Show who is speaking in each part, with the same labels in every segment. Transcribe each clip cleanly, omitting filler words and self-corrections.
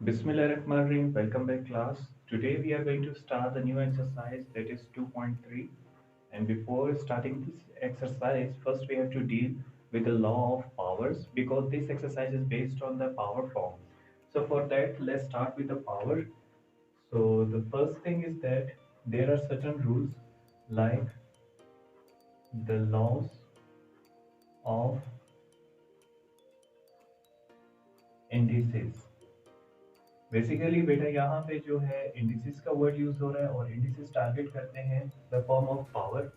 Speaker 1: Bismillahirrahmanirrahim. Welcome back, class. Today we are going to start the new exercise that is 2.3. And before starting this exercise, first we have to deal with the law of powers because this exercise is based on the power form. So for that, let's start with the power. So the first thing is that there are certain rules like the laws of indices. Basically बेटा यहाँ पे जो है indices का word use हो रहा है और इंडिसेस टारगेट करते हैं द फॉर्म ऑफ पावर।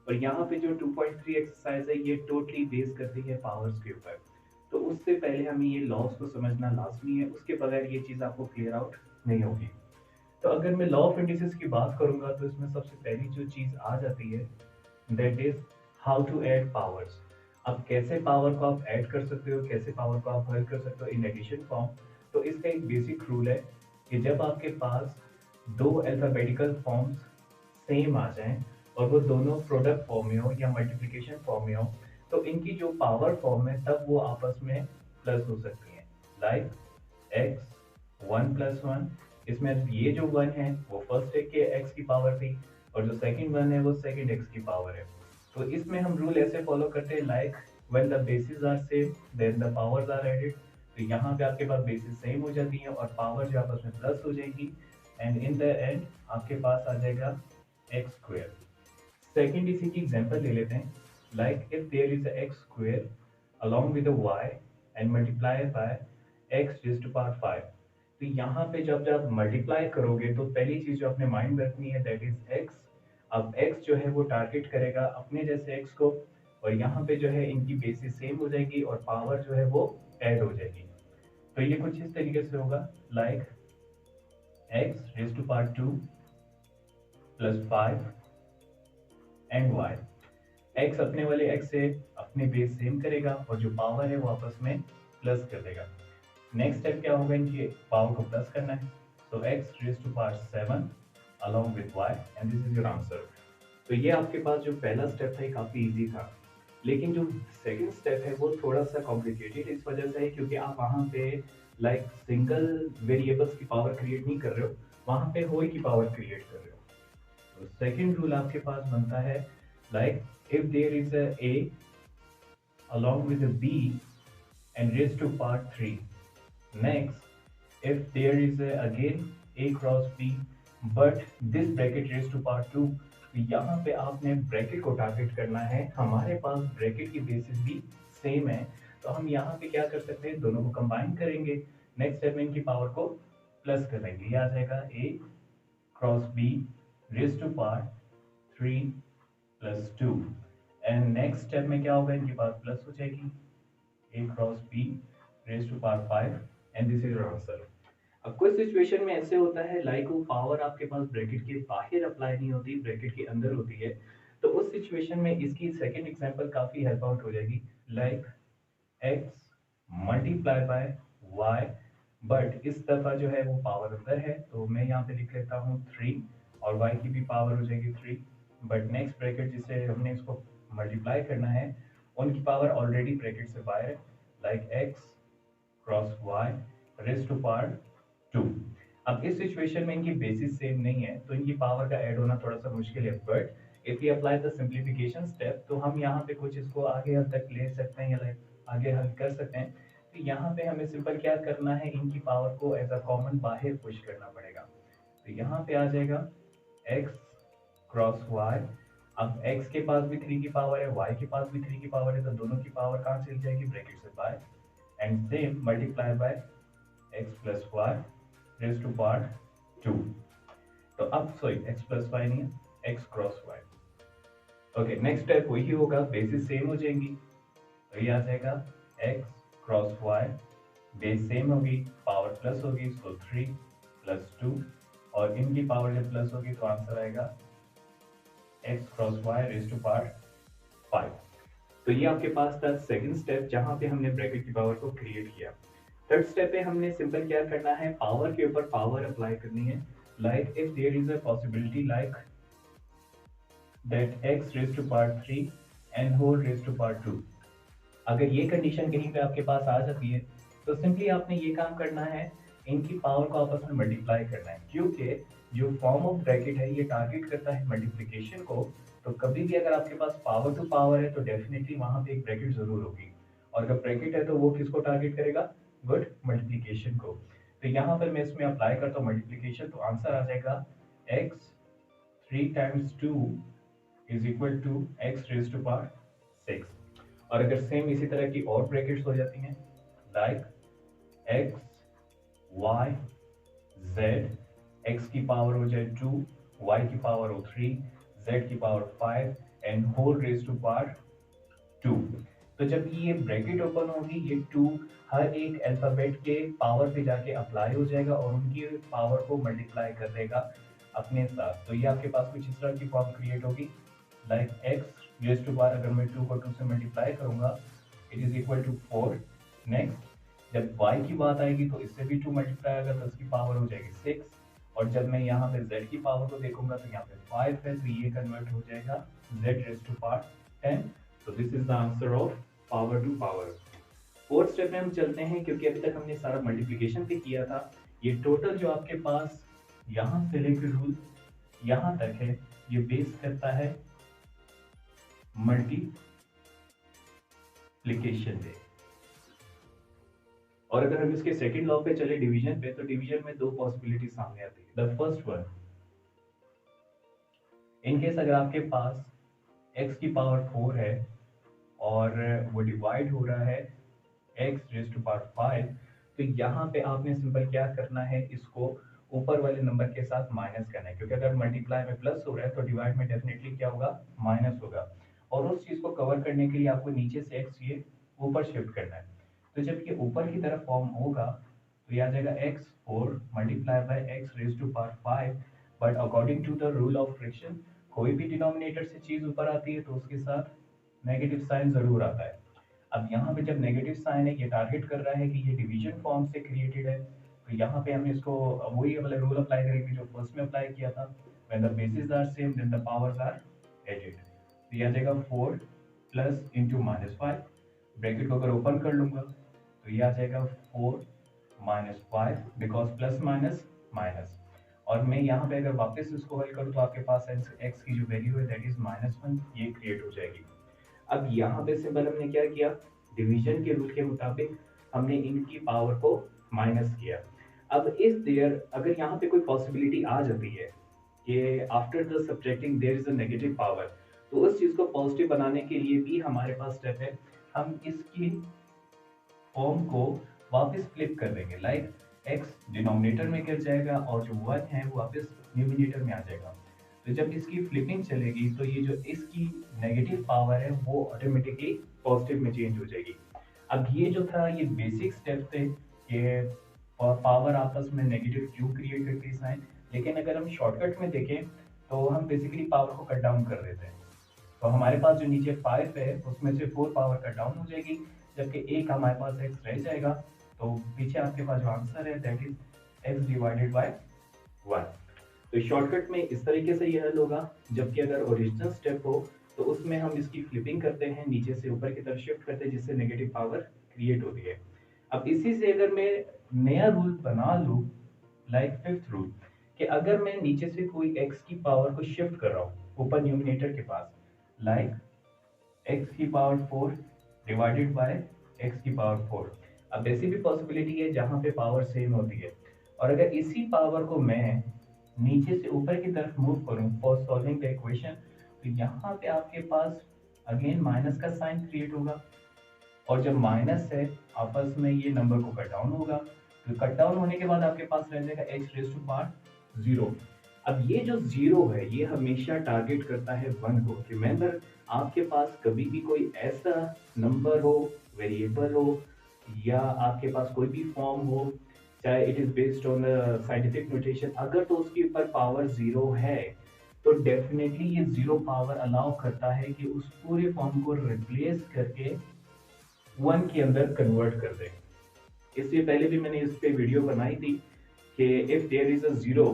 Speaker 1: और यहाँ पे जो 2.3 एक्सरसाइज है ये टोटली बेस करती है पावर्स के ऊपर। तो उससे पहले हमें ये लॉस को समझना लाजमी है, उसके बगैर ये चीज़ आपको क्लियर आउट नहीं होगी। तो अगर मैं लॉ ऑफ इंडिसेस की बात करूंगा तो इसमें सबसे पहली जो चीज़ आ जाती है that is how to add powers. अब कैसे पावर को आप ऐड कर सकते हो, कैसे पावर को आप हल कर सकते हो इन एडिशन फॉर्म। तो इसका एक बेसिक रूल है कि जब आपके पास दो अल्फाबेटिकल फॉर्म्स सेम आ जाएं और वो दोनों प्रोडक्ट फॉर्म में हो या मल्टीप्लिकेशन फॉर्म में हो, तो इनकी जो पावर फॉर्म है तब वो आपस में प्लस हो सकती हैं। लाइक एक्स 1+1, इसमें ये जो 1 है वो फर्स्ट एक के एक्स की पावर थी और जो सेकंड 1 है वो सेकंड एक्स की पावर है। तो इसमें हम रूल ऐसे फॉलो करते हैं like when the bases are same then the powers are added. तो यहाँ पे आपके पास बेसिस सेम हो जाती है और पावर जो आपस में प्लस हो जाएगी एंड इन द एंड आपके पास आ जाएगा एक्स स्क्वायर। सेकेंड इसी की एग्जांपल ले लेते हैं like if there is X square along with a y and multiply by x raised to power 5। तो यहाँ पे जब जब मल्टीप्लाई करोगे तो पहली चीज जो अपने माइंड में रखनी है दैट इज एक्स। अब एक्स जो है वो टारगेट करेगा अपने जैसे एक्स को और यहाँ पे जो है इनकी बेसिस सेम हो जाएगी और पावर जो है वो ऐड हो जाएगी। तो ये कुछ इस तरीके से होगा like X raise to power 2 plus 5 and Y. X अपने वाले एक्स से अपने बेस सेम करेगा और जो पावर है वो आपस में प्लस कर देगा। नेक्स्ट स्टेप क्या होगा, इनकी पावर को प्लस करना है। तो X raise to power 7 along with y and this is your answer। तो ये आपके पास जो पहला स्टेप था ये काफी इजी था, लेकिन जो सेकंड स्टेप है वो थोड़ा सा कॉम्प्लिकेटेड इस वजह से है क्योंकि आप वहाँ पे लाइक सिंगल वेरिएबल्स की पावर क्रिएट नहीं कर रहे हो, वहाँ पे होल की पावर क्रिएट कर रहे हो। तो सेकंड रूल आपके पास बनता है like if there is a along with a b and raised to power 3। Next if there is again a cross b but this bracket raised to power 2। तो यहाँ पे आपने ब्रैकेट को टारगेट करना है, हमारे पास ब्रैकेट की बेसिस भी सेम है तो हम यहाँ पे क्या कर सकते हैं, दोनों को कंबाइन करेंगे। नेक्स्ट स्टेप में इनकी पावर को प्लस कर देंगे, ये आ जाएगा a cross b raise to power 3 plus 2 and next step में क्या होगा, इनकी पावर प्लस हो जाएगी a cross b raise to power 5 and this is your answer. अब कुछ सिचुएशन में ऐसे होता है लाइक वो पावर आपके पास ब्रैकेट के बाहर अप्लाई नहीं होती, ब्रैकेट के अंदर होती है। तो उस सिचुएशन में इसकी सेकंड एग्जांपल काफी हेल्प आउट हो जाएगी like x multiply by y but इस दफा जो है वो पावर अंदर है तो मैं यहाँ पे लिख लेता हूँ 3 और y की भी पावर हो जाएगी 3। बट नेक्स्ट ब्रैकेट जिसे हमने इसको मल्टीप्लाई करना है उनकी पावर ऑलरेडी ब्रैकेट से बाहर है like x cross y raise to power 2। अब इस सिचुएशन में इनकी बेसिस सेम नहीं है तो इनकी पावर का ऐड होना थोड़ा सा मुश्किल है, but if you apply the simplification step तो हम यहाँ पे कुछ इसको आगे हद तक ले सकते हैं या लाइक आगे हल कर सकते हैं। तो यहाँ पे हमें सिंपल क्या करना है, इनकी पावर को एज अ कॉमन बाहर पुश करना पड़ेगा। तो यहाँ पे आ जाएगा x क्रॉस y। अब x के पास भी 3 की पावर है, y के पास भी 3 की पावर है तो दोनों की पावर कहाँ चली जाएगी, ब्रैकेट से बाहर and same multiply by x plus y raise to power 2। तो अब सॉरी x प्लस y नहीं है, x cross y। Okay next step वही होगा, बेसिस सेम हो जाएंगी तो ये आ जाएगा x cross y, base same होगी पावर प्लस होगी सो 3 प्लस 2 और इनकी पावर जब प्लस होगी तो आंसर आएगा x cross y raise to power 5। तो ये आपके पास था सेकंड स्टेप जहां पे हमने ब्रैकेट की पावर को क्रिएट किया। थर्ड स्टेप पे हमने सिंपल क्या करना है, पावर के ऊपर पावर अप्लाई करनी है like if there is a possibility like that x raise to power 3 and whole raise to power 2। अगर ये कंडीशन कहीं पे आपके पास आ जाती है तो सिंपली आपने ये काम करना है, इनकी पावर को आपस में मल्टीप्लाई करना है, क्योंकि जो फॉर्म ऑफ ब्रैकेट है ये टारगेट करता है मल्टीप्लिकेशन को। तो कभी भी अगर आपके पास पावर टू पावर है तो डेफिनेटली वहां पे एक ब्रैकेट जरूर होगी, और अगर ब्रैकेट है तो वो किसको टारगेट करेगा, गुड, मल्टीप्लिकेशन को। तो यहाँ पर मैं इसमें अप्लाई करता हूँ मल्टीप्लिकेशन, तो आंसर आ जाएगा x 3 times 2 is equal to x raise to power 6। और अगर सेम इसी तरह की और ब्रैकेट्स हो जाती हैं, like x y z, x की पावर हो जाए 2, y की पावर हो 3, z की power 5 and whole raise to power 2। तो जब ये ब्रैकेट ओपन होगी ये 2 हर एक अल्फाबेट के पावर पे जाके अप्लाई हो जाएगा और उनकी पावर को मल्टीप्लाई कर देगा अपने साथ। तो ये आपके पास कुछ इस तरह की फॉर्म क्रिएट होगी, like x raise to power, अगर मैं 2 को 2 से मल्टीप्लाई करूंगा it is equal to 4। Next जब y की बात आएगी तो इससे भी 2 मल्टीप्लाई होगा तो इसकी पावर हो जाएगी 6, और जब मैं यहाँ पे z की पावर को देखूंगा तो यहाँ पे 5 है, तो ये कन्वर्ट हो जाएगा z रेज टू पावर 10। तो this is the answer of power to power. Fourth step में हम चलते हैं, क्योंकि अभी तक हमने सारा मल्टीप्लिकेशन पे किया था। ये टोटल जो आपके पास यहाँ से लेकर रूल यहाँ तक है ये बेस करता है मल्टीप्लिकेशन पे। और अगर हम इसके सेकंड लॉ पे चले डिवीजन पे, तो डिवीजन में दो पॉसिबिलिटी सामने आती है। The first one, in case अगर आपके पास x की पावर 4 है और वो डिवाइड हो रहा है x रेज टू पावर 5, तो यहाँ पे आपने सिंपल क्या करना है, इसको ऊपर वाले नंबर के साथ माइनस करना है, क्योंकि अगर मल्टीप्लाई में प्लस हो रहा है तो डिवाइड में डेफिनेटली क्या होगा, माइनस होगा। और उस चीज को कवर करने के लिए आपको नीचे से x ये ऊपर शिफ्ट करना है। तो जब ये ऊपर की तरफ फॉर्म होगा तो ये आ जाएगा x4 multiply by x raise to power 5। But according to the rule of fraction, कोई भी डिनोमिनेटर से चीज ऊपर आती है तो उसके साथ नेगेटिव साइन जरूर आता है। अब यहाँ पे जब नेगेटिव साइन है, ये टारगेट कर रहा है कि ये डिवीजन फॉर्म से क्रिएटेड है, तो यहाँ पे हम इसको वही वाला रूल अप्लाई करेंगे जो फर्स्ट में अप्लाई किया था, when the bases are same then the powers are added. तो ये आ जाएगा 4 प्लस इंटू माइनस 5, ब्रैकेट को अगर ओपन कर लूंगा तो ये आ जाएगा 4 minus 5, because plus minus minus. और मैं यहाँ पे अगर वापस इसको हल करूँ तो आपके पास x की जो वैल्यू है दैट इज -1, ये क्रिएट हो जाएगी। अब यहाँ पे सिंपल हमने क्या किया, डिवीजन के रूल के मुताबिक हमने इनकी पावर को माइनस किया। अब इस देयर अगर यहाँ पे कोई पॉसिबिलिटी आ जाती है कि after the subtracting there is a negative power, तो उस चीज को पॉजिटिव बनाने के लिए भी हमारे पास स्टेप है, हम इसकी फॉर्म को वापस फ्लिप कर देंगे, लाइक x डिनोमिनेटर में गिर जाएगा और जो 1 है वो वापस न्यूमिनेटर में आ जाएगा। तो जब इसकी फ्लिपिंग चलेगी तो ये जो इसकी नेगेटिव पावर है वो ऑटोमेटिकली पॉजिटिव में चेंज हो जाएगी। अब ये जो था ये बेसिक स्टेप थे कि पावर आपस में नेगेटिव क्यों क्रिएट करती है साइन, लेकिन अगर हम शॉर्टकट में देखें तो हम बेसिकली पावर को कट डाउन कर देते हैं। तो हमारे पास जो नीचे 5 है उसमें से 4 पावर कट डाउन हो जाएगी, जबकि एक हमारे पास x रह जाएगा। तो पीछे आपके पास जो आंसर है that is x divided by 1। तो शॉर्टकट में इस तरीके से ये हल होगा, जबकि अगर ओरिजिनल स्टेप हो तो उसमें हम इसकी फ्लिपिंग करते हैं, नीचे से ऊपर की तरफ शिफ्ट करते हैं, जिससे नेगेटिव पावर क्रिएट होती है। अब इसी से अगर मैं नया रूल बना लूँ, लाइक फिफ्थ रूल, कि अगर मैं नीचे से कोई x की पावर को शिफ्ट कर रहा हूँ ऊपर न्यूमिनेटर के पास, लाइक x की पावर 4 डिवाइडेड बाय x की पावर 4। अब ऐसी भी पॉसिबिलिटी है जहां पे पावर सेम होती है, और अगर इसी पावर को मैं नीचे से ऊपर की तरफ मूव करूं फॉर सॉल्विंग द इक्वेशन, तो यहाँ पे आपके पास अगेन माइनस का साइन क्रिएट होगा, और जब माइनस है आपस में ये नंबर को कट डाउन होगा, तो कट डाउन होने के बाद आपके पास रह जाएगा x रेज टू पावर 0। अब ये जो 0 है ये हमेशा टारगेट करता है 1 को। रिमेंबर, आपके पास कभी भी कोई ऐसा नंबर हो, वेरिएबल हो, या आपके पास कोई भी फॉर्म हो, चाहे it is based on scientific notation, अगर तो उसके ऊपर पावर 0 है तो डेफिनेटली ये 0 पावर अलाउ करता है कि उस पूरे फॉर्म को रिप्लेस करके 1 के अंदर कन्वर्ट कर दे। इससे पहले भी मैंने इस पे वीडियो बनाई थी कि if there is a 0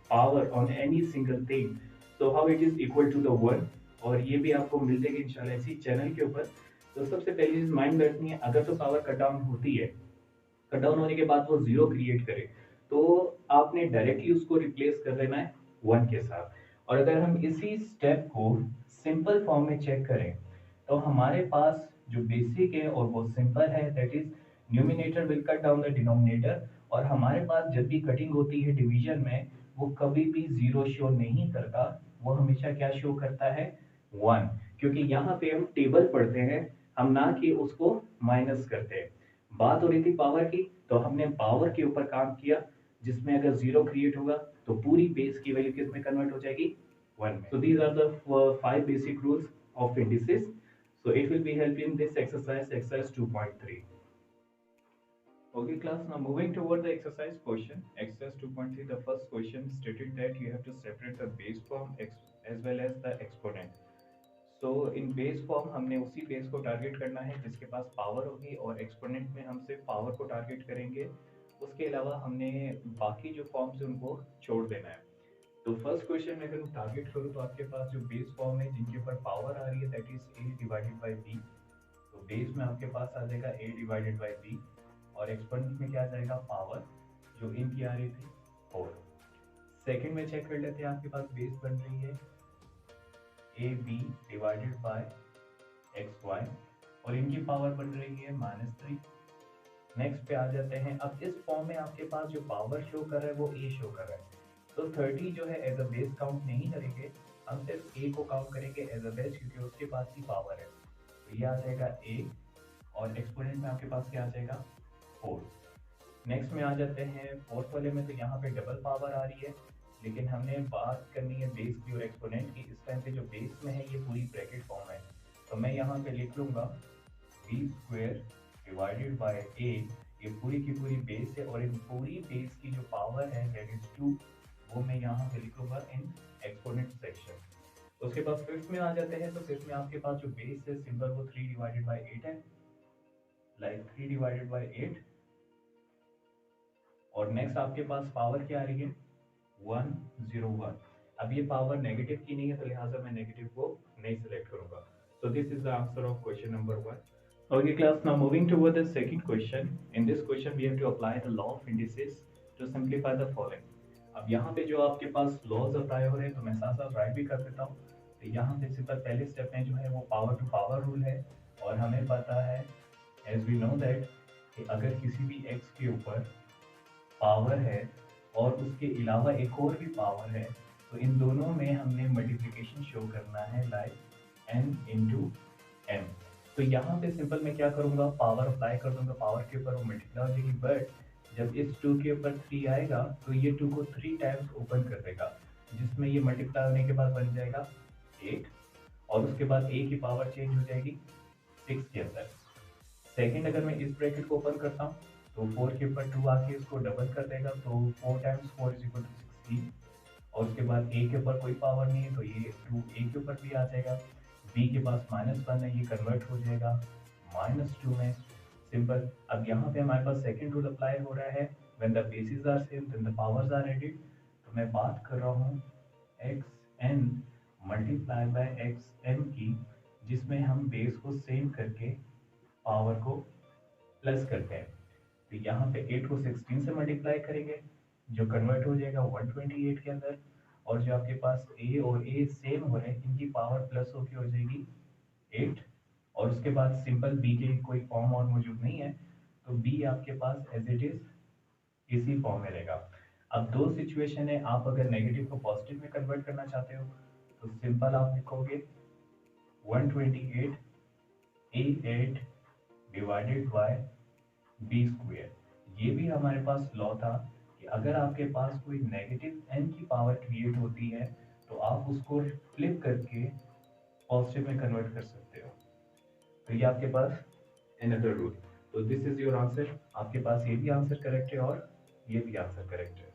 Speaker 1: power on any single thing, so how it is equal to the 1, और ये भी आपको मिल जाएगी इंशाल्लाह इसी चैनल के ऊपर। तो सबसे पहली चीज माइंड में रखनी है, अगर तो पावर कट डाउन होती है, कट डाउन होने के बाद वो 0 क्रिएट करे, तो आपने डायरेक्टली उसको रिप्लेस कर देना है 1 के साथ। और अगर हम इसी स्टेप को सिंपल फॉर्म में चेक करें, तो हमारे पास जो बेसिक है और वो सिंपल है, that is numerator will cut down the denominator. और हमारे पास जब भी कटिंग होती है डिवीजन में, वो कभी भी जीरो शो नहीं करता, वो हमेशा क्या शो करता है, 1। क्योंकि यहाँ पे हम टेबल पढ़ते हैं, हम ना कि उसको माइनस करते हैं। बात हो रही थी पावर की, तो हमने पावर के ऊपर काम किया, जिसमें अगर जीरो क्रिएट होगा तो पूरी बेस की वैल्यू किस में कन्वर्ट हो जाएगी, 1 में। So these are the 5 basic rules of indices. So it will be help in this exercise 2.3. Okay class, now moving toward the exercise question. Exercise 2.3, the first question stated that you have to separate the base form as well as the exponent. So in base form हमने उसी base को target करना है जिसके पास power होगी, और exponent में हम सिर्फ पावर को टारगेट करेंगे। उसके अलावा हमने बाकी जो फॉर्म्स हैं उनको छोड़ देना है। तो फर्स्ट क्वेश्चन में अगर मैं टारगेट करूँ, तो आपके पास जो बेस फॉर्म है जिनके ऊपर पावर आ रही है, that is a divided by b। तो बेस में आपके पास आ जाएगा a डिवाइडेड बाई b, और एक्सपोनेंट में क्या आ जाएगा, पावर जो इनकी आ रही थी 4। सेकंड में चेक कर लेते हैं, आपके पास बेस बन रही है a b divided by x y, और इनकी पावर बन रही है -3। नेक्स्ट पे आ जाते हैं। अब इस फॉर्म में आपके पास जो पावर शो कर रहा है वो ए शो कर रहा है, तो 30 जो है एज अ बेस काउंट नहीं करेंगे, हम सिर्फ ए को काउंट करेंगे एज अ बेस, क्योंकि उसके पास ही पावर है। तो ये आ जाएगा ए, और एक्सपोनेंट में आपके पास क्या आ जाएगा, 4। नेक्स्ट में आ जाते हैं फोर्थ वाले में, तो यहाँ पे डबल पावर आ रही है, लेकिन हमने बात करनी है बेस की और एक्सपोनेंट की। इस टाइम पे जो बेस में है ये पूरी ब्रैकेट फॉर्म है, तो मैं यहाँ पे लिख लूँगा बी स्क्वेयर डिवाइडेड बाय ए। ये पूरी की पूरी बेस है, और इन पूरी बेस की जो पावर है दैट इज 2, वो मैं यहाँ पे लिखूंगा इन एक्सपोनेंट सेक्शन। उसके बाद फिफ्थ में आ जाते हैं, तो फिफ्थ में आपके पास जो बेस है सिंबल वो 3 डिवाइडेड बाय 8 है, लाइक 3 डिवाइडेड बाय 8। और नेक्स्ट आपके पास पावर क्या आ रही है, 101। अब ये पावर नेगेटिव की नहीं है, तो लिहाजा मैं नेगेटिव को नहीं सिलेक्ट करूंगा। So this is the answer of question number 1. Okay class, now moving toward the second question. In this question we have to apply the law of indices to simplify the following. अब यहाँ पे जो आपके पास laws apply हो रहे हैं, तो मैं साथ साथ राइट भी कर देता हूँ। तो यहाँ पे सिंपल पहले स्टेप में जो है वो पावर टू पावर रूल है, और हमें पता है एज वी नो दैट कि अगर किसी भी x के ऊपर पावर है और उसके अलावा एक और भी पावर है, तो इन दोनों में हमने मल्टीप्लिकेशन शो करना है, लाइक n इंटू m। तो यहाँ पे सिंपल मैं क्या करूँगा, पावर अप्लाई कर दूंगा, पावर के ऊपर वो मल्टीप्लाई हो जाएगी। बट जब इस 2 के ऊपर 3 आएगा, तो ये 2 को 3 टाइम्स ओपन कर देगा, जिसमें ये मल्टीप्लाई होने के बाद बन जाएगा 8, और उसके बाद a की पावर चेंज हो जाएगी 6 के अंदर। सेकंड, अगर मैं इस ब्रैकेट को ओपन करता हूँ, तो 4 के ऊपर 2 आके इसको डबल कर देगा, तो 4 टाइम्स 4 इज इक्वल टू 16। और उसके बाद a के ऊपर कोई पावर नहीं है, तो ये 2 a के ऊपर भी आ जाएगा। b के पास -1 है, ये कन्वर्ट हो जाएगा -2 में। सिंपल। अब यहाँ पे हमारे पास सेकंड रूल अप्लाई हो रहा है, when the bases are same then the powers are added. तो मैं बात कर रहा हूँ xn मल्टीप्लाई बाय xm की, जिसमें हम बेस को सेम करके पावर को प्लस करते हैं। तो यहाँ पे 8 को 16 से मल्टीप्लाई करेंगे, जो कन्वर्ट हो जाएगा 128 के अंदर। और जो आपके पास a और a सेम हो रहे हैं, इनकी पावर प्लस होके हो जाएगी 8। और उसके बाद सिंपल b के कोई फॉर्म और मौजूद नहीं है, तो b आपके पास एज इट इज इसी फॉर्म में रहेगा। अब दो सिचुएशन है, आप अगर नेगेटिव को पॉजिटिव में कन्वर्ट करना चाहते हो, तो सिंपल आप लिखोगे 128 a8 divided by B square. ये भी हमारे पास लॉ था कि अगर आपके पास कोई नेगेटिव n की पावर क्रिएट होती है, तो आप उसको फ्लिप करके पॉजिटिव में कन्वर्ट कर सकते हो। तो ये आपके पास अनदर रूल। तो दिस इज योर आंसर। आपके पास ये भी आंसर करेक्ट है और ये भी आंसर करेक्ट है।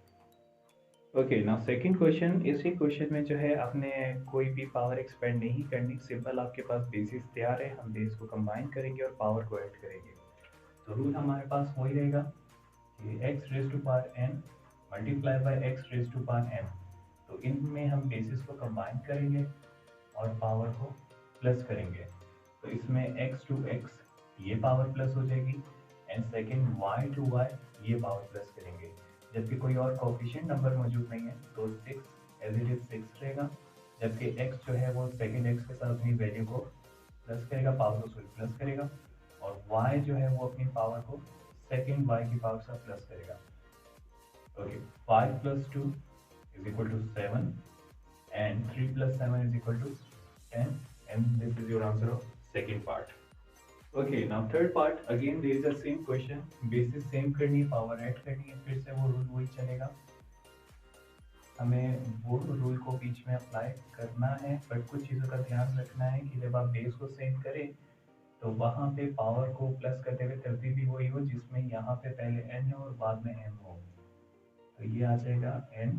Speaker 1: Okay, now second question. इसी क्वेश्चन में जो है आपने कोई भी पावर एक्सपेंड नहीं करनी, सिंपल आपके पास बेसिस तैयार है, हम बेस को कंबाइन करेंगे और पावर को ऐड करेंगे। तो रूल हमारे पास वही रहेगा कि x raise to power n multiply by x raise to power m। तो इनमें हम बेसिस को कंबाइन करेंगे और पावर को प्लस करेंगे। तो इसमें x टू x ये पावर प्लस हो जाएगी, and second y to y ये पावर प्लस करेंगे। जबकि कोई और कोफिशिएंट नंबर मौजूद नहीं है तो 6 एज इट इज 6 रहेगा। जबकि x जो है वो सेकेंड x के साथ अपनी वैल्यू को प्लस करेगा, पावर को सॉरी प्लस करेगा, और y जो है वो अपनी पावर को सेकेंड y की पावर से प्लस करेगा। Okay, 5 + 2 = 7 and 3 + 7 = 10, and this is your answer of second part. Okay, now third part, again there is a same question, basis same करनी है, पावर ऐड करनी है, फिर से वो रूल वही चलेगा। हमें वो रूल को बीच में अप्लाई करना है, बट कुछ चीज़ों का ध्यान रखना है कि जब आप बेस को सेम करें तो वहाँ पे पावर को प्लस करते हुए तरतीब भी वही हो जिसमें यहाँ पे पहले n है और बाद में m हो। तो ये आ जाएगा n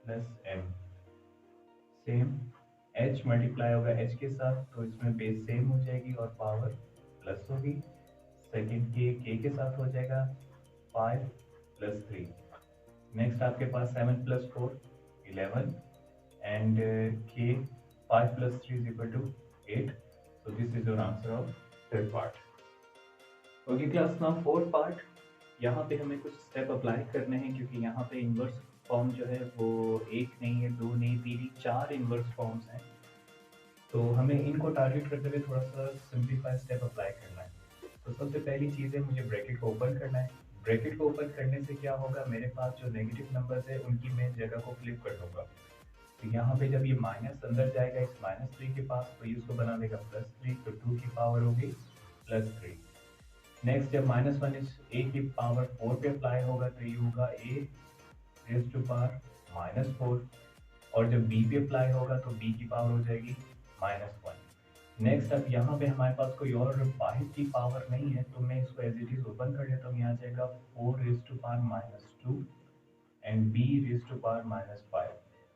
Speaker 1: + m, same h multiply होगा h के साथ, तो इसमें बेस सेम हो जाएगी और पावर प्लस होगी। सेकेंड k के साथ हो जाएगा 5 + 3। नेक्स्ट आपके पास 7 + 4 11 and k 5 + 3 = 8. So this is your answer of third part. Okay class, now fourth part. यहाँ पे हमें कुछ स्टेप अप्लाई करने हैं क्योंकि यहाँ पे इन्वर्स फॉर्म जो है वो एक नहीं है, दो नहीं, तीन ही, चार इन्वर्स फॉर्म्स हैं। तो हमें इनको टारगेट करते हुए थोड़ा सा सिंप्लीफाई स्टेप अप्लाई करना है। तो सबसे पहली चीज़ है, मुझे ब्रैकेट को ओपन करना है। ब्रैकेट को ओपन करने से क्या होगा, मेरे पास जो नेगेटिव नंबर्स है उनकी मैं जगह को फ्लिप कर दूंगा। तो यहाँ पे जब ये माइनस अंदर जाएगा इस -3 के पास, तो ये उसको बना देगा +3, तो 2 की पावर होगी +3। नेक्स्ट जब -1 इस a की पावर 4 पे अप्लाई होगा तो ये होगा a⁻⁻4, और जब b पे अप्लाई होगा तो b की पावर हो जाएगी -1। नेक्स्ट अब यहाँ पे हमारे पास कोई और वाहिद की पावर नहीं है, तो मैं इसको एज इट इज ओपन कर लेता हूँ। यहाँ जाएगा 4⁻² एंड b⁻5।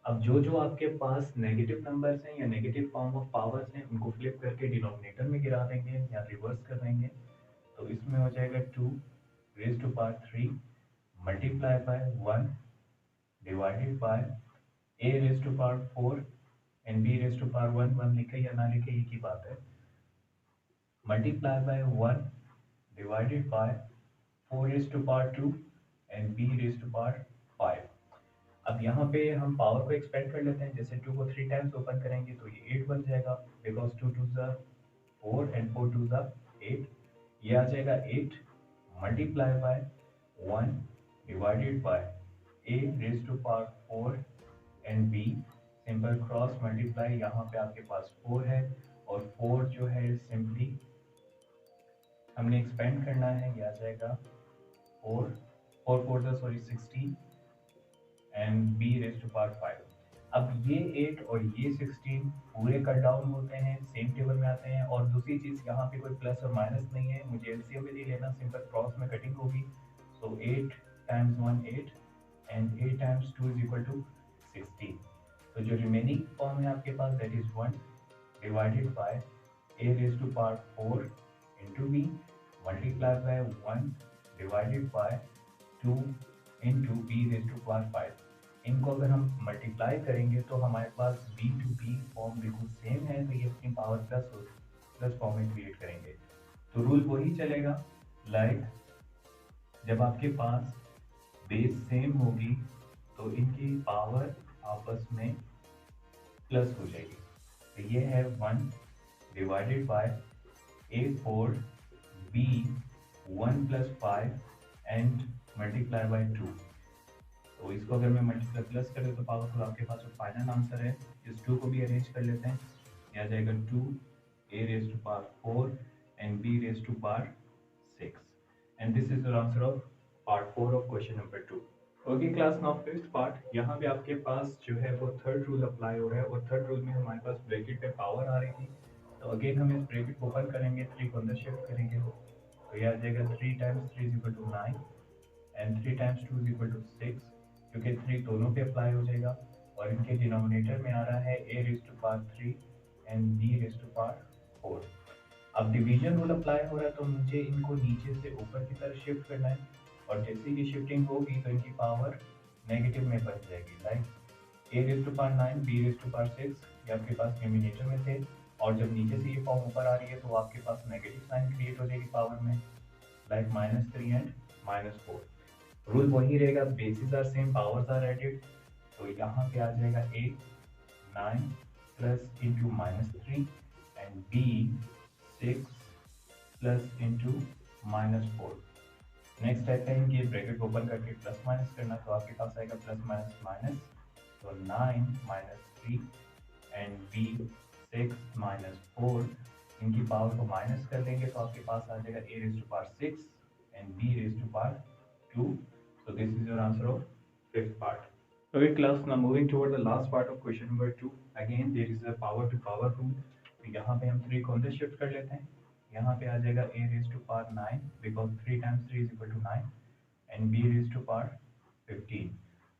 Speaker 1: अब जो जो आपके पास नेगेटिव नंबर्स हैं या नेगेटिव फॉर्म ऑफ पावर्स हैं उनको फ्लिप करके डिनोमिनेटर में गिरा देंगे या रिवर्स कर देंगे। तो इसमें हो जाएगा 2⁻³ multiply by 1 divided by a⁻4 and b⁻1, 1 लिखे या ना लिखे एक ही बात है, multiply by 1 divided bye 4⁻2 and b⁻5। अब यहाँ पे हम पावर को एक्सपेंड कर लेते हैं। जैसे 2 को 3 टाइम्स ओपन करेंगे तो ये 8 बन जाएगा, बिकॉज 2 2 4 एंड 4 2 8। ये आ जाएगा 8 multiply by 1 divided by a⁻4 and b, simple cross multiply, यहाँ पे आपके पास 4 है और 4 जो है सिंपली हमने एक्सपेंड करना है, ये आ जाएगा 16 एंड b⁻5। अब ये 8 और ये 16 पूरे कट डाउन होते हैं, सेम टेबल में आते हैं। और दूसरी चीज़, यहाँ पे कोई प्लस और माइनस नहीं है, मुझे एलसीएम में नहीं लेना, सिंपल क्रॉस में कटिंग होगी। सो 8 × 1 8 एंड 8 × 2 = 16। तो जो रिमेनिंग फॉर्म है आपके पास that is 1 divided by a⁻4 into b multiply by 1 divided by 2 into b⁻5। इनको अगर हम मल्टीप्लाई करेंगे तो हमारे पास b टू b फॉर्म बिल्कुल सेम है, तो ये अपनी पावर प्लस फॉर्म में क्रिएट करेंगे। तो रूल वही चलेगा, लाइक जब आपके पास बेस सेम होगी तो इनकी पावर आपस में प्लस हो जाएगी। तो ये है 1 divided bye a4 b 1 + 5 and multiply by 2। तो इसको अगर मैं मल्टीप्लाई प्लस कर दूँ तो पावरफुल आपके पास जो फाइनल आंसर है, इस 2 को भी अरेंज कर लेते हैं। यह आ जाएगा 2 a⁻4 and b⁻6 and this is the answer of part 4 of question number 2। Okay class, now fifth part. यहाँ पे आपके पास जो है वो थर्ड रूल अप्लाई हो रहा है, और थर्ड रूल में हमारे पास ब्रैकेट पे पावर आ रही थी। तो अगेन हम इस ब्रैकेट को ओपन करेंगे, 3 को अंदर शिफ्ट करेंगे, तो यह आ जाएगा 3 × 3 = 9 एंड 3 × 2 = 6, क्योंकि 3 दोनों पे अप्लाई हो जाएगा। और इनके डिनोमिनेटर में आ रहा है a⁻3 एंड b⁻4। अब डिवीजन रूल अप्लाई हो रहा है, तो मुझे इनको नीचे से ऊपर की तरफ शिफ्ट करना है, और जैसे ही शिफ्टिंग होगी तो इनकी पावर नेगेटिव में बन जाएगी। लाइक a⁻9 b⁻6 ये आपके पास डिनोमिनेटर में थे, और जब नीचे से ये फॉर्म ऊपर आ रही है तो आपके पास नेगेटिव साइन क्रिएट हो जाएगी पावर में, लाइक -3 एंड -4। रूल वही रहेगा, bases are same, powers are added. तो यहाँ पे आ जाएगा a 9 plus into -3 and b 6 plus into -4। Next step है कि ब्रैकेट ओपन करके प्लस माइनस करना, तो आपके पास आएगा प्लस माइनस माइनस, तो 9 -3 एंड b 6 -4, इनकी पावर को माइनस कर लेंगे तो आपके पास आ जाएगा a raised to power 6 and b raised to power 2. So this is your answer of fifth part. Okay class, now moving toward the last part of question number 2. Again there is a power to power rule. तो यहाँ पे हम 3 को अंदर shift कर लेते हैं। यहाँ पे आ जाएगा a raised to power 9 because 3 times 3 is equal to 9 and b raised to power 15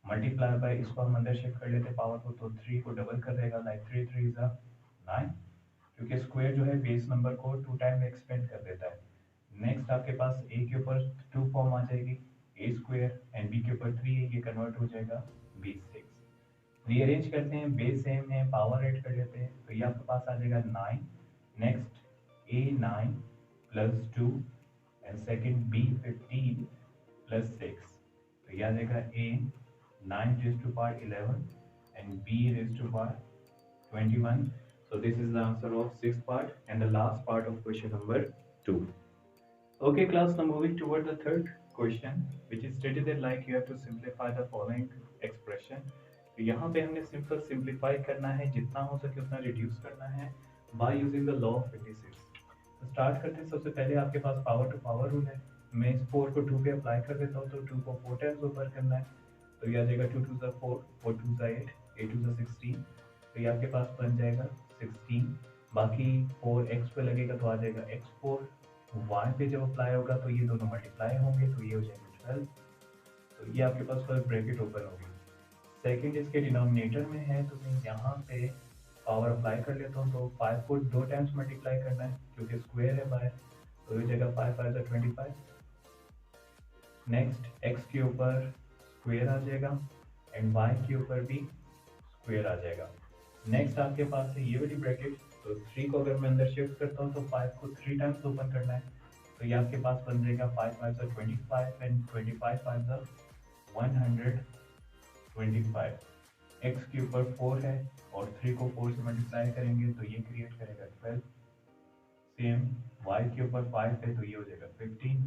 Speaker 1: multiply by, इसको हम अंदर शिफ्ट कर लेते हैं पावर को, तो 3 को डबल कर देगा, लाइक 3 3 इज 9, क्योंकि स्क्वायर जो है बेस नंबर को 2 टाइम एक्सपेंड कर देता है। नेक्स्ट आपके पास a के ऊपर 2 फॉर्म आ जाएगी, a स्क्वायर, एंड b के ऊपर 3 है, ये कन्वर्ट हो जाएगा b6। रीअरेंज करते हैं, बेस सेम है, पावर ऐड कर लेते हैं, तो ये आपके पास आ जाएगा 9, next a 9 plus 2 and second b 15 plus 6, तो ये आ जाएगा a 9 raised to power 11 and b raised to power 21. So this is the answer of sixth part and the last part of question number 2. Okay class, now moving toward the third question, which is stated that like you have to simplify the following expression. तो यहाँ पे हमने simple simplify करना है, जितना हो सके उतना रिड्यूस करना है by using the law of indices. तो स्टार्ट करते हैं, सबसे पहले आपके पास पावर टू पावर रूल है। मैं इस 4 को 2 पे अप्लाई कर देता हूँ, तो 2 को 4 टाइम्स ऊपर करना है, तो ये आ जाएगा 2 2 4, 4 2 8, 8 2 16, तो ये आपके पास बन जाएगा 16। बाकी 4 x पे लगेगा तो आ जाएगा x4, y पे जब अप्लाई होगा तो ये दोनों मल्टीप्लाई होंगे, तो ये हो जाएगा 12, तो ये आपके पास फर्स्ट ब्रैकेट ओपन होगी। सेकंड इसके डिनोमिनेटर में है, तो मैं यहाँ पे पावर अप्लाई कर लेता हूँ, तो 5 को 2 टाइम्स मल्टीप्लाई करना है क्योंकि स्क्वायर है बाहर, तो ये जगह 5 5 25। नेक्स्ट x के ऊपर स्क्वायर आ जाएगा एंड y के ऊपर भी स्क्वायर आ जाएगा। नेक्स्ट आपके पास है ये वाली ब्रैकेट, तो 3 को अगर मैं अंदर शिफ्ट करता हूँ तो 5 को 3 टाइम्स ओपन करना है, तो ये आपके पास बन जाएगा 5 5 25 एंड 25 5 125। x के ऊपर 4 है और 3 को 4 से मल्टीप्लाई करेंगे तो ये क्रिएट करेगा 12। सेम y के ऊपर 5 है तो ये हो जाएगा 15।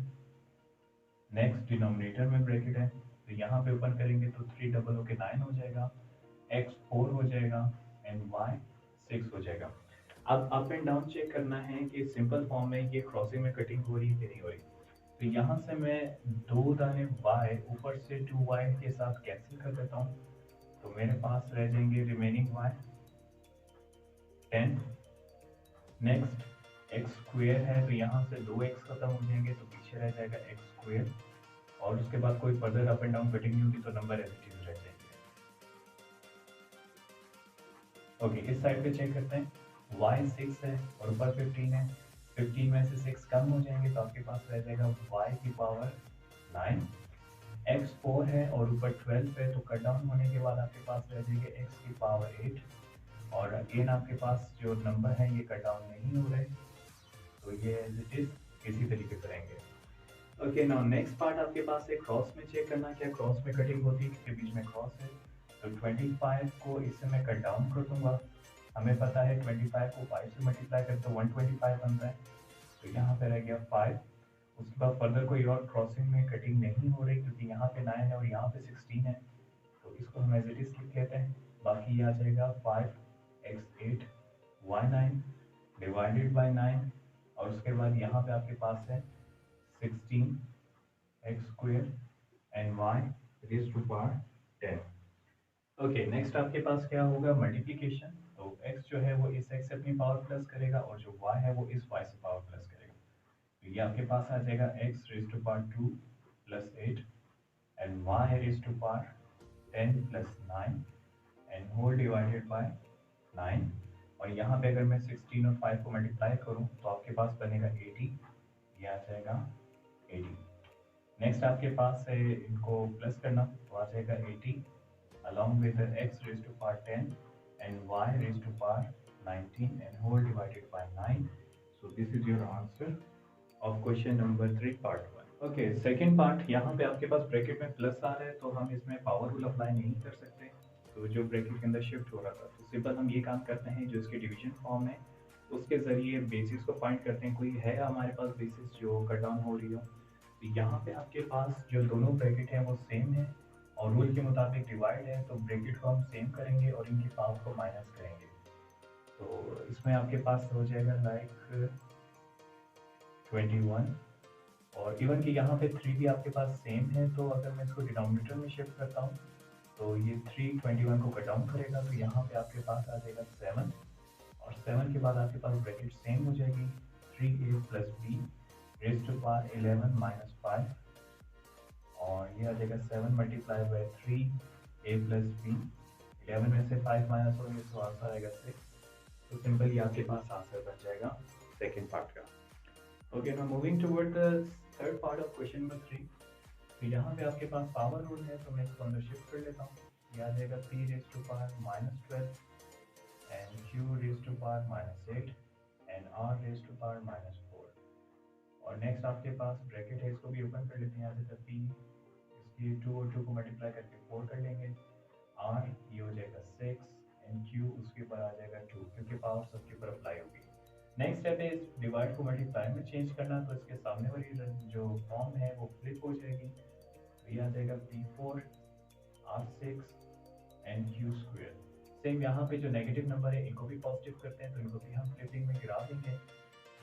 Speaker 1: नेक्स्ट डिनोमिनेटर में ब्रैकेट है, तो यहाँ पे ओपन करेंगे तो 3 डबल होके 9 हो जाएगा, x 4 हो जाएगा एंड y 6 हो जाएगा। अब अप एंड डाउन चेक करना है कि सिंपल फॉर्म में ये क्रॉसिंग में कटिंग हो रही है कि नहीं हो रही। तो यहाँ से मैं 2 दाने y ऊपर से 2y के साथ कैंसिल कर देता हूँ, तो मेरे पास रह जाएंगे remaining y 10। Next x square है, तो यहाँ से 2x खत्म हो जाएंगे, तो पीछे रह जाएगा x स्क्वायर, और उसके बाद कोई further up and down cutting नहीं होगी, तो नंबर एज इट इज रह जाएंगे। ओके, इस साइड पे चेक करते हैं, y 6 है और ऊपर 15 है, 15 में से 6 कम हो जाएंगे, तो आपके पास रह जाएगा y की पावर 9, x 4 है और ऊपर 12 है, तो कट डाउन होने के बाद आपके पास रह जाएगा x की पावर 8, और अगेन आपके पास जो नंबर है ये कट डाउन नहीं हो रहे, तो ये एज इट इज इसी तरीके से रहेंगे। ओके, नाउ नेक्स्ट पार्ट आपके पास है क्रॉस में चेक करना, क्या क्रॉस में कटिंग होती है, क्योंकि बीच में क्रॉस है। तो 25 को इससे मैं कट डाउन कर दूंगा, हमें पता है 25 को 5 से मल्टीप्लाई करते तो 125 बनता है, तो यहाँ पे रह गया 5। उसके बाद फर्दर कोई और क्रॉसिंग में कटिंग नहीं हो रही, क्योंकि यहाँ पे 9 है और यहाँ पे 16 है, तो इसको हम एज इट इज लिख लेते हैं। बाकी ये आ जाएगा 5x8 y9 डिवाइडेड बाई 9, और उसके बाद यहाँ पे आपके पास है 16 x square and y raise to power 10। Okay, next आपके पास क्या होगा, मल्टीप्लिकेशन। तो x जो है वो इस x से अपनी पावर प्लस करेगा और जो y है वो इस y से पावर प्लस करेगा, तो ये आपके पास आ जाएगा x raise to power 2 plus 8 and y raise to power 10 plus 9 and whole divided by 9, और यहाँ पे अगर मैं 16 और 5 को मल्टीप्लाई करूँ तो आपके पास बनेगा 80, ये आ जाएगा 80। नेक्स्ट आपके पास है इनको प्लस करना, तो आ जाएगा 80 along with the x raised to power 10 and y raised to power 19 and whole divided by 9. So this is your answer of question number 3 part 1. Okay, second part, यहाँ पे आपके पास ब्रैकेट में प्लस आ रहा है तो हम इसमें पावर रूल अप्लाई नहीं कर सकते। तो जो ब्रैकेट के अंदर शिफ्ट हो रहा था, तो सिंपल हम ये काम करते हैं, जो इसके डिवीजन फॉर्म है उसके ज़रिए बेसिस को फाइंड करते हैं। कोई है हमारे पास बेसिस जो कट डाउन हो रही हो, तो यहाँ पे आपके पास जो दोनों ब्रैकेट हैं वो सेम है और रूल के मुताबिक डिवाइड है, तो ब्रैकेट को हम सेम करेंगे और इनकी पावर को माइनस करेंगे। तो इसमें आपके पास हो जाएगा लाइक 21, और इवन कि यहाँ पे 3 भी आपके पास सेम है, तो अगर मैं इसको डिनोमिनेटर में शिफ्ट करता हूँ तो ये 3 21 को कट डाउन करेगा, तो यहाँ पे आपके पास आ जाएगा 7, और 7 के बाद आपके पास ब्रैकेट सेम हो जाएगी, 3a plus b raise to power 11 minus 5, और ये आ जाएगा 7 multiply by 3a plus B, 11 में से 5 माइनस होंगे तो आंसर आएगा 6। तो सिंपल ये आपके पास आंसर बन जाएगा सेकेंड पार्ट का। Okay, now moving toward the third part of question number 3। तो यहाँ पे आपके पास पावर रूल है, तो मैं इसको अंदर शिफ्ट कर लेता हूँ। ये आ जाएगा p raise to power minus 12 and q raise to power minus 8 and r raise to power minus 4। और नेक्स्ट आपके पास ब्रैकेट है, इसको भी ओपन कर लेते हैं। यहाँ से p, इसकी 2 और 2 को मल्टीप्लाई करके 4 कर लेंगे, r ये हो जाएगा 6 एंड q उसके ऊपर आ जाएगा 2, क्योंकि पावर सबके ऊपर अप्लाई होगी। नेक्स्ट स्टेप है इस डिवाइड को मल्टीप्लाई में चेंज करना, तो इसके सामने वाली जो फॉर्म है वो फ्लिप हो जाएगी, तो ये आ जाएगा p4 r6 and q square. Same यहाँ पे जो नेगेटिव नंबर है इनको भी पॉजिटिव करते हैं, तो इनको भी हम फ्लिपिंग में गिरा देंगे।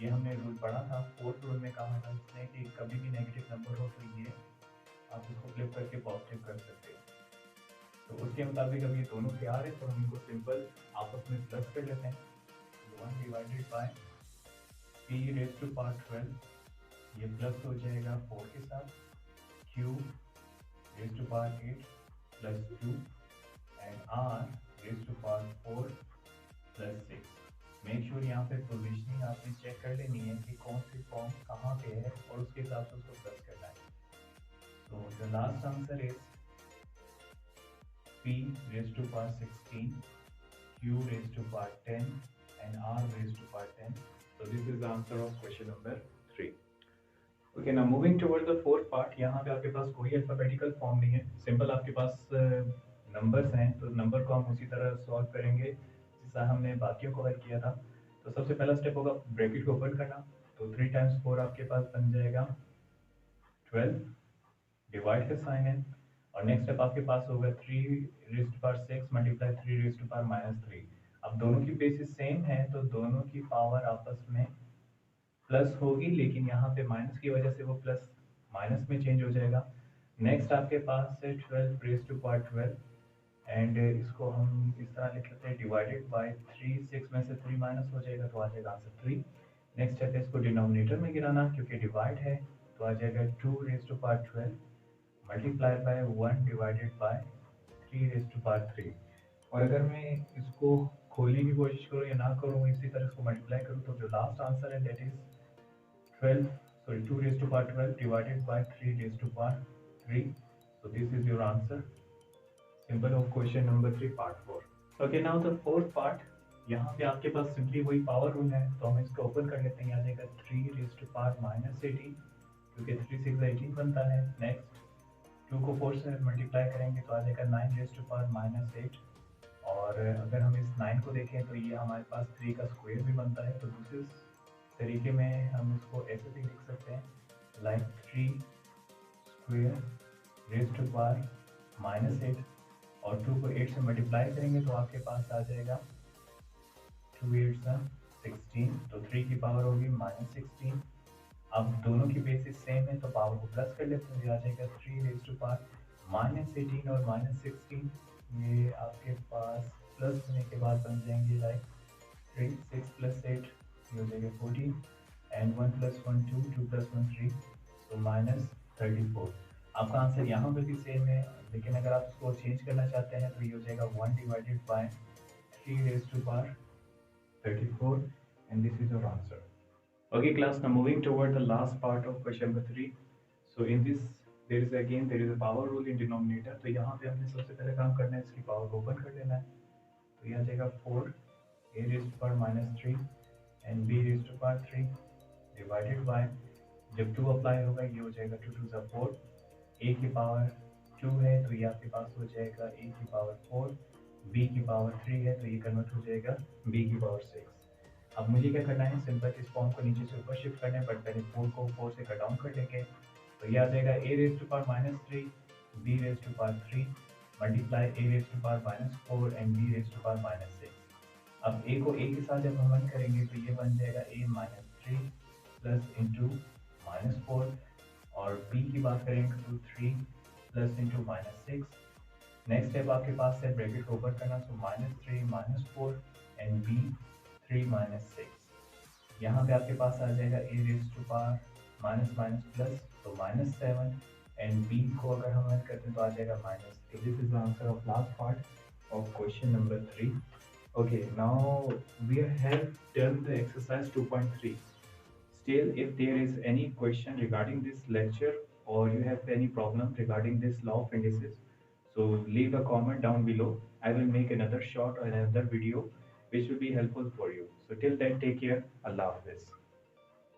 Speaker 1: ये हमने रूल पढ़ा था, फोर्थ रूल में कहा था इसने कि कभी भी नेगेटिव नंबर हो तो ये आप इसको फ्लिप करके पॉजिटिव कर सकते हैं। तो उसके मुताबिक अब ये दोनों से आ रहे हैं, तो हम इनको सिंपल आपस में प्लस कर लेते हैं। 1 divided by p raise to power 12, ये प्लस हो जाएगा 4 के साथ, q raise to power 8 plus 2 and r raise to power 4 plus 6। Make sure यहाँ पे पोजिशनिंग आपने चेक कर लेनी है कि कौन सी फॉर्म कहाँ पे है और उसके हिसाब से उसको प्लस करना है। तो the last answer is p raise to power 16, q raised to power 10 and r raised to power 10. So this is the answer of question number 3. Okay, now moving toward the fourth part. यहाँ पे आपके पास कोई alphabetical form नहीं है, simple आपके पास numbers हैं, तो number को हम उसी तरह सॉल्व करेंगे जैसा हमने बाकियों को हल किया था। तो सबसे पहला स्टेप होगा ब्रैकेट को ओपन करना, तो 3 टाइम्स 4 आपके पास बन जाएगा 12, डिवाइड का साइन है, और नेक्स्ट स्टेप आपके पास होगा 3 raise to power 6 multiply 3 raise to power minus 3। अब दोनों की बेसिस सेम है, तो दोनों की पावर आपस में प्लस होगी, लेकिन यहाँ पे माइनस की वजह से वो प्लस माइनस में चेंज हो जाएगा। नेक्स्ट आपके पास है 12 रेज़ टू पावर 12, एंड इसको हम इस तरह लिख लेते हैं डिवाइडेड बाय 3, 6 में से 3 माइनस हो जाएगा तो आ जाएगा आंसर 3। नेक्स्ट स्टेप है इसको डिनोमिनेटर में गिराना, क्योंकि डिवाइड है, तो आ जाएगा 2 raise to power 12 multiply by 1 divided by 3 raise to power 3। और अगर मैं इसको खोलने की कोशिश करूँ या ना करूँ, इसी तरह इसको मल्टीप्लाई करूँ, तो जो लास्ट आंसर है that is 2 raise to power 12 divided by 3 raise to power 3। So this is your answer simple of question number 3 part 4। Okay, now the fourth part. यहाँ पे आपके पास सिंपली वही पावर रूल है, तो हम इसको ओपन कर लेते हैं। आ जाएगा 3 रेज़ टू पावर माइनस 18, क्योंकि 3 6 18 बनता है। नेक्स्ट 2 को 4 से मल्टीप्लाई करेंगे तो आ जाएगा 9 रेज़ टू पावर माइनस 8, और अगर हम इस 9 को देखें तो ये हमारे पास 3 का स्क्वायर भी बनता है, तो दूसरे तरीके में हम इसको ऐसे भी लिख सकते हैं like 3 square raise to power minus 8, और 2 को 8 से मल्टीप्लाई करेंगे तो आपके पास आ जाएगा 2 8 16, तो 3 की पावर होगी माइनस 16। अब दोनों की बेसिस सेम है, तो पावर को प्लस कर लेते हैं, आ जाएगा 3 रेज़ टू पावर माइनस 18 और माइनस 16, ये आपके पास प्लस होने के बाद बन जाएंगे लाइक 3 6 प्लस 8 ये हो जाएगा 14 एंड 1 प्लस 1 2 2 प्लस 1 3, तो माइनस 34। आपका आंसर यहाँ पर भी सेम है, लेकिन अगर आप इसको चेंज करना चाहते हैं तो ये हो जाएगा 1 divided by 3 raise to power 34, and this is your answer. Okay class, now moving toward the last part of question number 3. So in this there is a power rule in denominator, तो यहाँ पे हमने सबसे पहले काम करना है, इसकी पावर को ओपन कर लेना है, तो ये आ जाएगा 4 a raised to power minus 3 and b raised to power 3 divided by जब 2 अप्लाई होगा ये हो जाएगा 2 टू ज़ 4, a की पावर 2 है तो ये आपके पास हो जाएगा a की पावर 4, b की पावर 3 है तो ये कन्वर्ट हो जाएगा b की पावर 6। अब मुझे क्या करना है, सिंपल इस फॉर्म को नीचे से ऊपर शिफ्ट करना है, बट पहले 4 को 4 से कट डाउन कर लेंगे तो ये आ जाएगा a raise to power -3, b raise to power 3 multiply a raise to power -4 and b raise to power -6। अब a को a के साथ जब हम रन करेंगे तो ये बन जाएगा a -3 प्लस इंटू -4, और b की बात करेंगे तो 3 प्लस इंटू -6। नेक्स्ट स्टेप आपके पास है ब्रैकेट को ओपन करना, सो -3 -4 एंड b 3 -6। यहाँ पे आपके पास आ जाएगा a raise to power minus minus plus तो -7 एंड b को अगर हम रन करते हैं तो आ जाएगा -3। This is the answer of last part of question number 3। Okay, now we have done the exercise 2.3. Still, if there is any question regarding this lecture or you have any problem regarding this law of indices, so leave a comment down below. I will make another short or another video which will be helpful for you. So till then, take care. Allah Hafiz.